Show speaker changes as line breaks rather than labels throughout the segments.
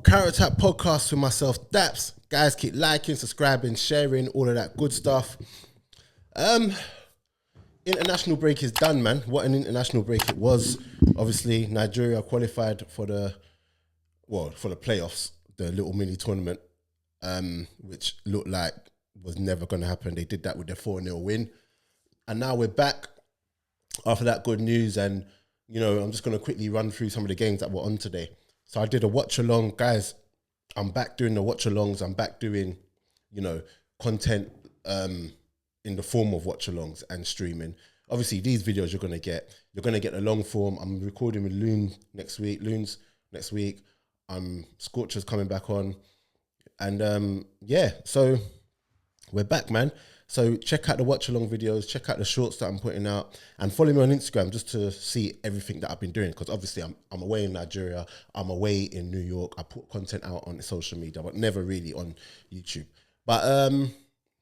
Counter Attack podcast with myself, Daps. Guys, keep liking, subscribing, sharing, all of that good stuff. International break is done, man. What an international break it was. Obviously, Nigeria qualified for the playoffs, the little mini tournament, which looked like was never going to happen. They did that with their 4-0 win. And now we're back after that good news. And, you know, I'm just going to quickly run through some of the games that were on today. So I did a watch along. Guys, I'm back doing the watch alongs. I'm back doing, you know, content in the form of watch alongs and streaming. Obviously, these videos you're going to get the long form. I'm recording with Loons next week. Scorcher's coming back on. And so we're back, man. So check out the watch along videos, check out the shorts that I'm putting out, and follow me on Instagram just to see everything that I've been doing. Because obviously I'm away in Nigeria, I'm away in New York. I put content out on social media, but never really on YouTube. But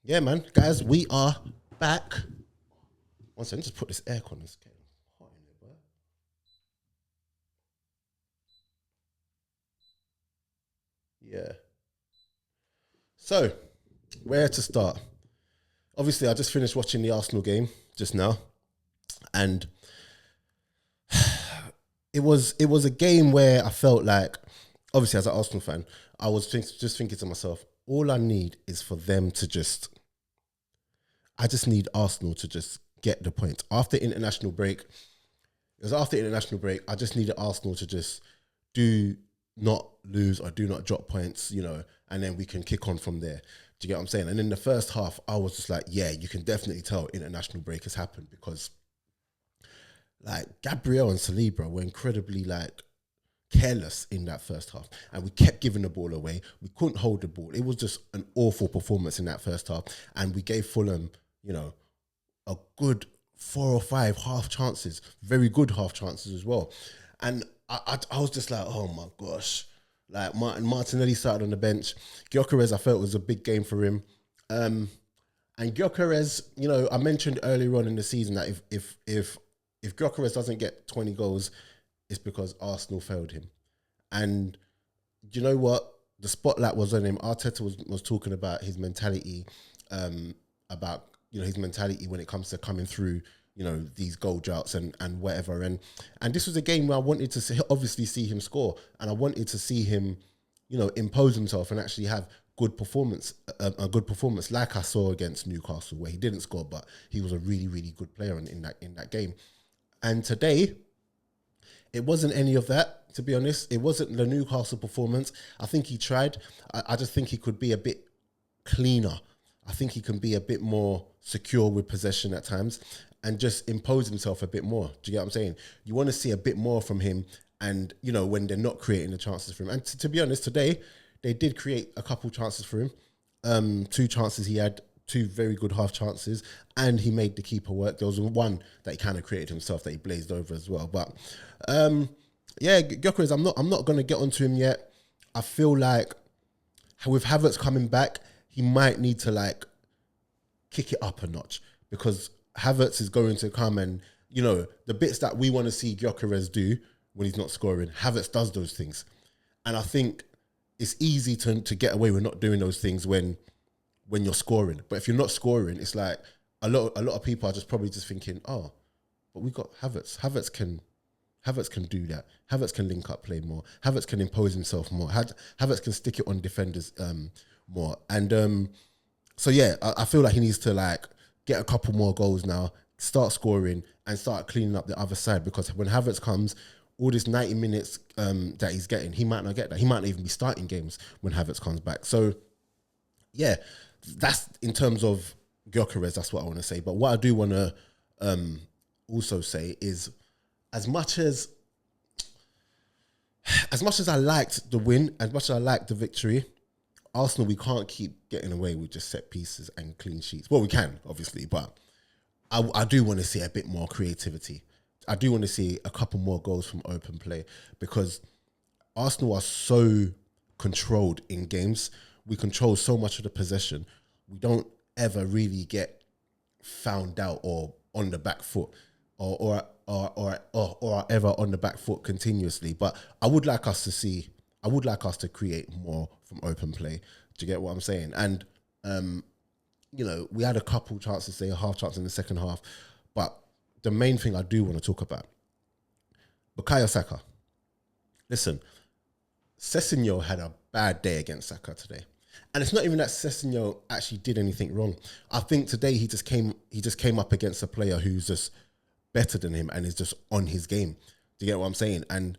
yeah, man, guys, we are back. One second, just put this aircon. It's getting hot in here, bro. Yeah. So, where to start? Obviously, I just finished watching the Arsenal game just now, and it was a game where I felt like, obviously as an Arsenal fan, I was just thinking to myself, all I need is for them to I just need Arsenal to just get the point. After international break, I just needed Arsenal to just do not lose or do not drop points, you know, and then we can kick on from there. Do you get what I'm saying? And in the first half, I was just like, yeah, you can definitely tell international break has happened because like Gabriel and Saliba were incredibly like careless in that first half, and we kept giving the ball away. We couldn't hold the ball. It was just an awful performance in that first half, and we gave Fulham, you know, a good 4 or 5 half chances, very good half chances as well. And I was just like, oh my gosh. Like Martinelli started on the bench. Gyökeres, I felt was a big game for him. And Gyökeres, you know, I mentioned earlier on in the season that if Gyökeres doesn't get 20 goals, it's because Arsenal failed him. And you know what? The spotlight was on him. Arteta was talking about his mentality, his mentality when it comes to coming through, you know, these goal droughts and whatever. And this was a game where I wanted to obviously see him score, and I wanted to see him, you know, impose himself and actually have good performance, a good performance like I saw against Newcastle, where he didn't score, but he was a really, really good player in that game. And today, it wasn't any of that, to be honest. It wasn't the Newcastle performance. I think he tried. I just think he could be a bit cleaner. I think he can be a bit more secure with possession at times and just impose himself a bit more. Do you get what I'm saying? You want to see a bit more from him, and, you know, when they're not creating the chances for him. And to be honest, today, they did create a couple chances for him. 2 chances he had, 2 very good half chances, and he made the keeper work. There was one that he kind of created himself that he blazed over as well. But yeah, Gyökeres, I'm not going to get onto him yet. I feel like with Havertz coming back, he might need to like kick it up a notch, because Havertz is going to come and, you know, the bits that we want to see Gyökeres do when he's not scoring, Havertz does those things. And I think it's easy to get away with not doing those things when you're scoring. But if you're not scoring, it's like a lot of people are just probably just thinking, oh, but we got Havertz. Havertz can do that. Havertz can link up play more. Havertz can impose himself more. Havertz can stick it on defenders more. And so yeah, I feel like he needs to like get a couple more goals now, start scoring and start cleaning up the other side, because when Havertz comes, all this 90 minutes that he's getting, he might not get that. He might not even be starting games when Havertz comes back. So yeah, that's in terms of Gyökeres, that's what I want to say. But what I do want to also say is, as much as I liked the win, as much as I liked the victory, Arsenal, we can't keep getting away with just set pieces and clean sheets. Well, we can, obviously, but I do want to see a bit more creativity. I do want to see a couple more goals from open play, because Arsenal are so controlled in games. We control so much of the possession. We don't ever really get found out or on the back foot, or ever on the back foot continuously. But I would like us to see I would like us to create more from open play. Do you get what I'm saying? And we had a couple chances, say a half chance in the second half, but the main thing I do want to talk about, Bukayo Saka. Listen, Sessegnon had a bad day against Saka today. And it's not even that Sessegnon actually did anything wrong. I think today he just came up against a player who's just better than him and is just on his game. Do you get what I'm saying? And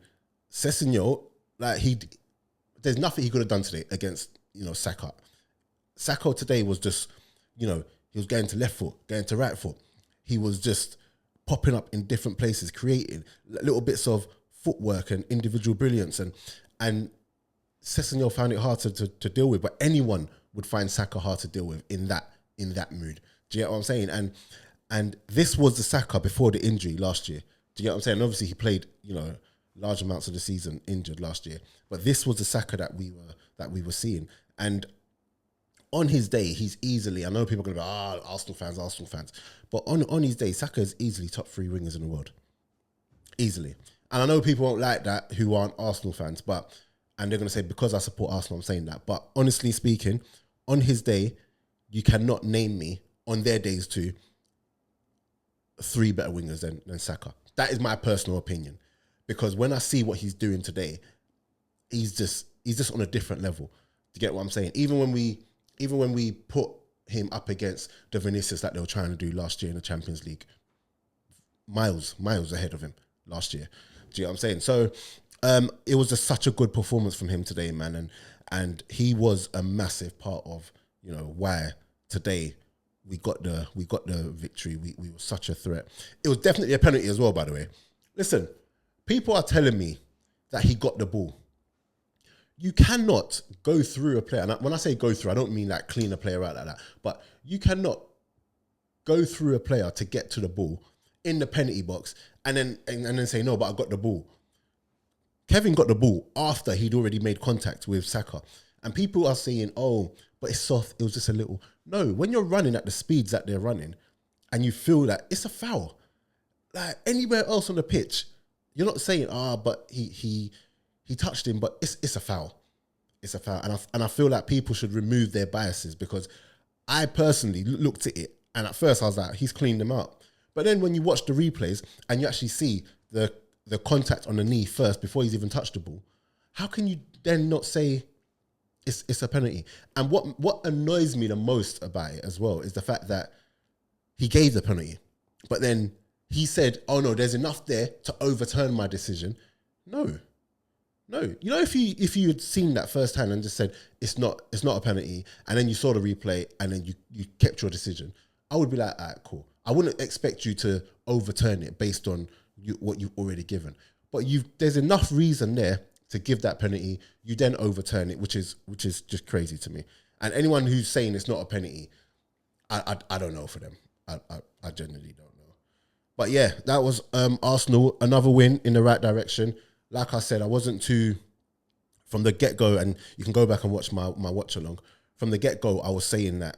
Sessegnon, there's nothing he could have done today against, Saka. Saka today was just, he was going to left foot, going to right foot. He was just popping up in different places, creating little bits of footwork and individual brilliance. And Sessegnon found it hard to deal with, but anyone would find Saka hard to deal with in that mood. Do you get what I'm saying? And this was the Saka before the injury last year. Do you get what I'm saying? Obviously, he played, large amounts of the season injured last year, but this was the Saka that we were seeing. And on his day, he's easily, I know people are going to be, Arsenal fans, but on his day, Saka is easily top 3 wingers in the world. Easily. And I know people won't like that who aren't Arsenal fans, and they're going to say, because I support Arsenal, I'm saying that. But honestly speaking, on his day, you cannot name me, on their days too, 3 better wingers than Saka. That is my personal opinion. Because when I see what he's doing today, he's just on a different level. Do you get what I'm saying? Even when we put him up against the Vinicius that they were trying to do last year in the Champions League, miles ahead of him last year. Do you know what I'm saying? So it was just such a good performance from him today, man. And he was a massive part of, why today we got the victory. We were such a threat. It was definitely a penalty as well, by the way. Listen, people are telling me that he got the ball. You cannot go through a player. And when I say go through, I don't mean like clean a player out like that. But you cannot go through a player to get to the ball in the penalty box and then say, no, but I got the ball. Kevin got the ball after he'd already made contact with Saka. And people are saying, oh, but it's soft. It was just a little. No, when you're running at the speeds that they're running and you feel that, it's a foul. Like anywhere else on the pitch, you're not saying, but he touched him, but it's a foul. It's a foul. And I feel like people should remove their biases, because I personally looked at it and at first I was like, he's cleaned them out. But then when you watch the replays and you actually see the contact on the knee first before he's even touched the ball, how can you then not say it's a penalty? And what annoys me the most about it as well is the fact that he gave the penalty, but then he said, oh no, there's enough there to overturn my decision. No. If you had seen that firsthand and just said it's not a penalty, and then you saw the replay and then you kept your decision, I would be like, all right, cool. I wouldn't expect you to overturn it based on what you've already given. But there's enough reason there to give that penalty. You then overturn it, which is just crazy to me. And anyone who's saying it's not a penalty, I don't know for them. I genuinely don't know. But yeah, that was Arsenal, another win in the right direction. Like I said, I wasn't too, from the get-go, and you can go back and watch my watch-along. From the get-go, I was saying that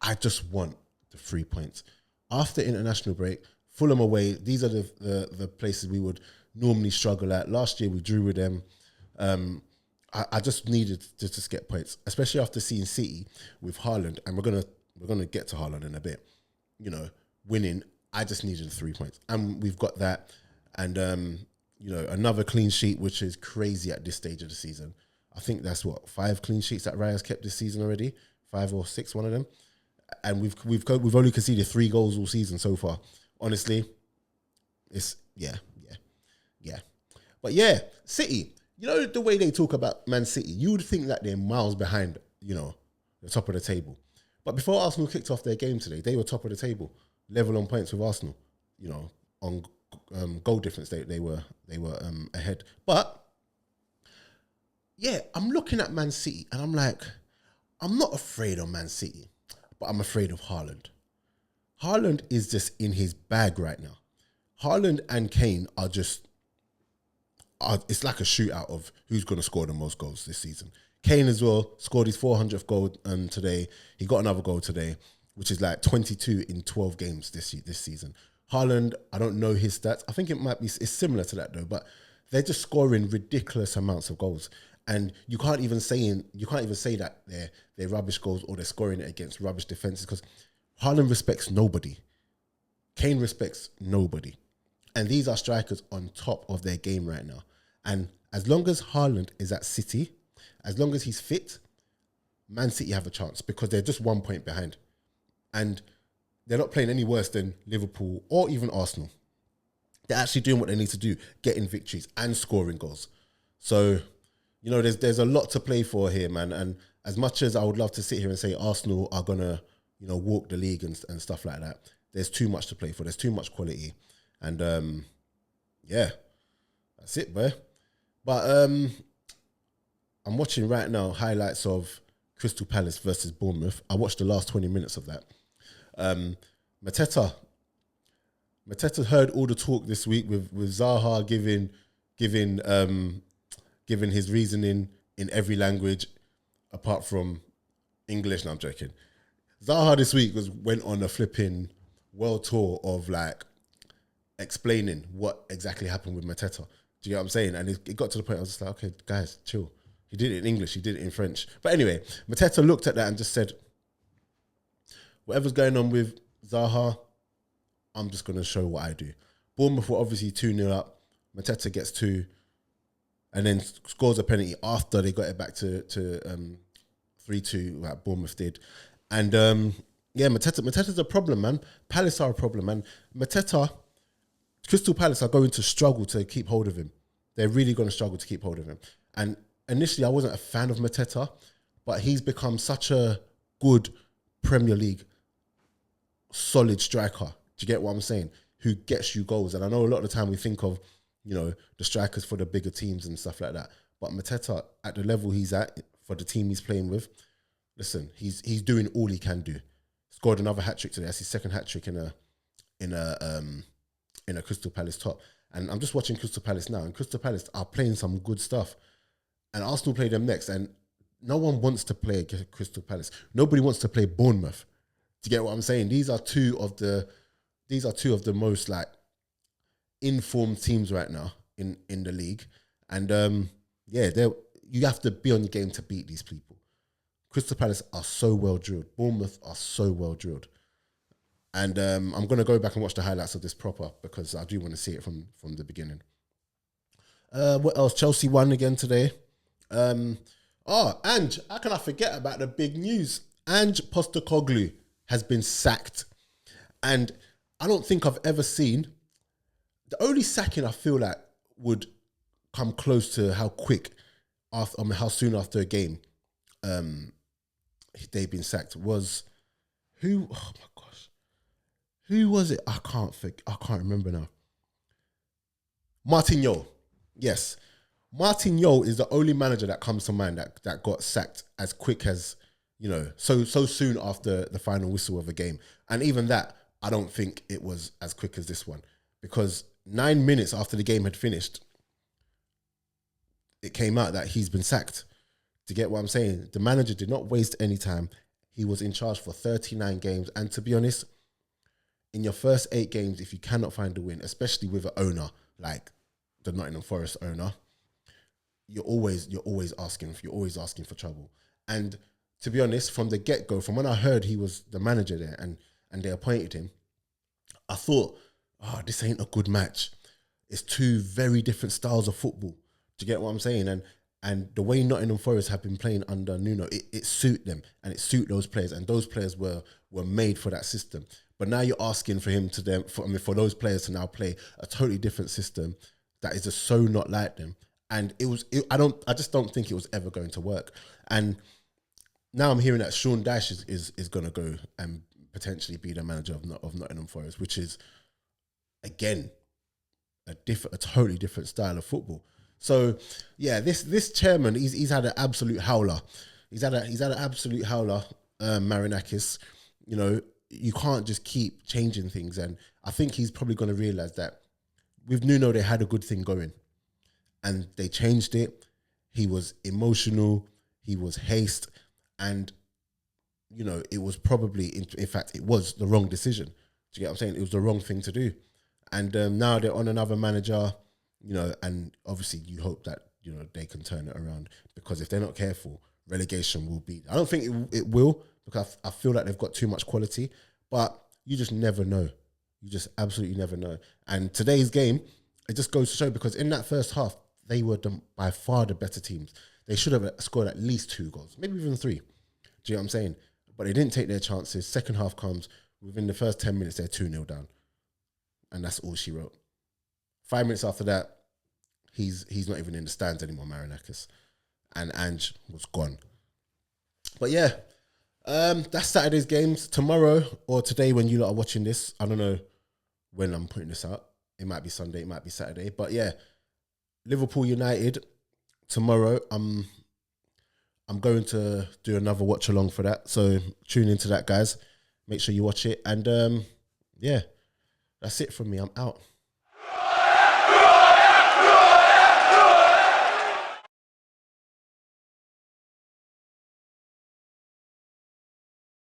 I just want the 3 points. After international break, Fulham away, these are the places we would normally struggle at. Last year, we drew with them. I just needed to just get points, especially after seeing City with Haaland, and we're gonna get to Haaland in a bit. Winning, I just needed 3 points, and we've got that. And another clean sheet, which is crazy at this stage of the season. I think that's 5 clean sheets that Raya's kept this season already, 5 or 6, one of them. And we've only conceded 3 goals all season so far. Honestly, it's yeah. But yeah, City. The way they talk about Man City, you would think that they're miles behind, the top of the table. But before Arsenal kicked off their game today, they were top of the table, level on points with Arsenal. On goal difference, they were ahead. But yeah, I'm looking at Man City and I'm like, I'm not afraid of Man City, but I'm afraid of Haaland. Haaland is just in his bag right now. Haaland and Kane are just, it's like a shootout of who's going to score the most goals this season. Kane as well scored his 400th goal today. He got another goal today, which is like 22 in 12 games this season. Haaland, I don't know his stats. I think it's similar to that though, but they're just scoring ridiculous amounts of goals, and you can't even say that they're rubbish goals or they're scoring it against rubbish defenses, because Haaland respects nobody, Kane respects nobody, and these are strikers on top of their game right now. And as long as Haaland is at City, as long as he's fit, Man City have a chance because they're just 1 point behind, and they're not playing any worse than Liverpool or even Arsenal. They're actually doing what they need to do, getting victories and scoring goals. So, you know, there's a lot to play for here, man. And as much as I would love to sit here and say Arsenal are gonna, you know, walk the league and stuff like that, there's too much to play for. There's too much quality, and yeah, that's it, boy. But I'm watching right now highlights of Crystal Palace versus Bournemouth. I watched the last 20 minutes of that. Mateta heard all the talk this week with Zaha giving his reasoning in every language apart from English. No, I'm joking. Zaha this week went on a flipping world tour of like explaining what exactly happened with Mateta. Do you get what I'm saying? And it got to the point I was just like, okay, guys, chill. He did it in English, he did it in French. But anyway, Mateta looked at that and just said, whatever's going on with Zaha, I'm just going to show what I do. Bournemouth were obviously 2-0 up. Mateta gets 2 and then scores a penalty after they got it back to 3-2, like Bournemouth did. And yeah, Mateta's a problem, man. Palace are a problem, man. Crystal Palace are going to struggle to keep hold of him. They're really going to struggle to keep hold of him. And initially, I wasn't a fan of Mateta, but he's become such a good Premier League solid striker. Do you get what I'm saying? Who gets you goals. And I know a lot of the time we think of, you know, the strikers for the bigger teams and stuff like that. But Mateta, at the level he's at, for the team he's playing with, listen, he's doing all he can do. Scored another hat-trick today. That's his second hat-trick in a Crystal Palace top. And I'm just watching Crystal Palace now, and Crystal Palace are playing some good stuff. And Arsenal play them next, and no one wants to play Crystal Palace. Nobody wants to play Bournemouth. Do you get what I'm saying? These are two of the most like informed teams right now in the league. And yeah, you have to be on your game to beat these people. Crystal Palace are so well drilled. Bournemouth are so well drilled. And I'm going to go back and watch the highlights of this proper because I do want to see it from the beginning. What else? Chelsea won again today. Ange, how can I forget about the big news? Ange Postecoglou has been sacked. And I don't think I've ever seen, the only sacking I feel like would come close to how quick, how soon after a game they've been sacked was who? Oh my gosh, who was it? I can't remember now. Martin Yeo, yes. Martin Yeo is the only manager that comes to mind that got sacked as quick as, you know, so soon after the final whistle of a game. And even that, I don't think it was as quick as this one, because 9 minutes after the game had finished, it came out that he's been sacked. To get what I'm saying? The manager did not waste any time. He was in charge for 39 games. And to be honest, in your first 8 games, if you cannot find a win, especially with an owner like the Nottingham Forest owner, you're always asking for trouble. And to be honest, from the get-go, from when I heard he was the manager there and they appointed him, I thought, this ain't a good match. It's two very different styles of football. Do you get what I'm saying? And the way Nottingham Forest have been playing under Nuno, it suit them and it suit those players. And those players were made for that system. But now you're asking for for those players to now play a totally different system that is just so not like them. And I just don't think it was ever going to work. And now I'm hearing that Sean Dyche is going to go and potentially be the manager of Nottingham Forest, which is, again, a totally different style of football. So yeah, this chairman, he's had an absolute howler. He's had an absolute howler, Marinakis. You know, you can't just keep changing things. And I think he's probably going to realise that with Nuno, they had a good thing going. And they changed it. He was emotional. He was haste. And, you know, it was probably, in fact, it was the wrong decision. Do you get what I'm saying? It was the wrong thing to do. And now they're on another manager. and obviously you hope that, they can turn it around, because if they're not careful, relegation will be, I don't think it will, because I feel like they've got too much quality, but you just never know. You just absolutely never know. And today's game, it just goes to show, because in that first half, they were by far the better teams. They should have scored at least 2 goals, maybe even 3. Do you know what I'm saying? But they didn't take their chances. Second half comes, within the first 10 minutes, they're 2-0 down. And that's all she wrote. 5 minutes after that, he's not even in the stands anymore, Marinakis. And Ange was gone. But yeah, that's Saturday's games. Tomorrow or today when you lot are watching this, I don't know when I'm putting this out. It might be Sunday, it might be Saturday. But yeah, Liverpool United tomorrow. I'm going to do another watch along for that. So tune into that, guys. Make sure you watch it. And yeah, that's it from me. I'm out.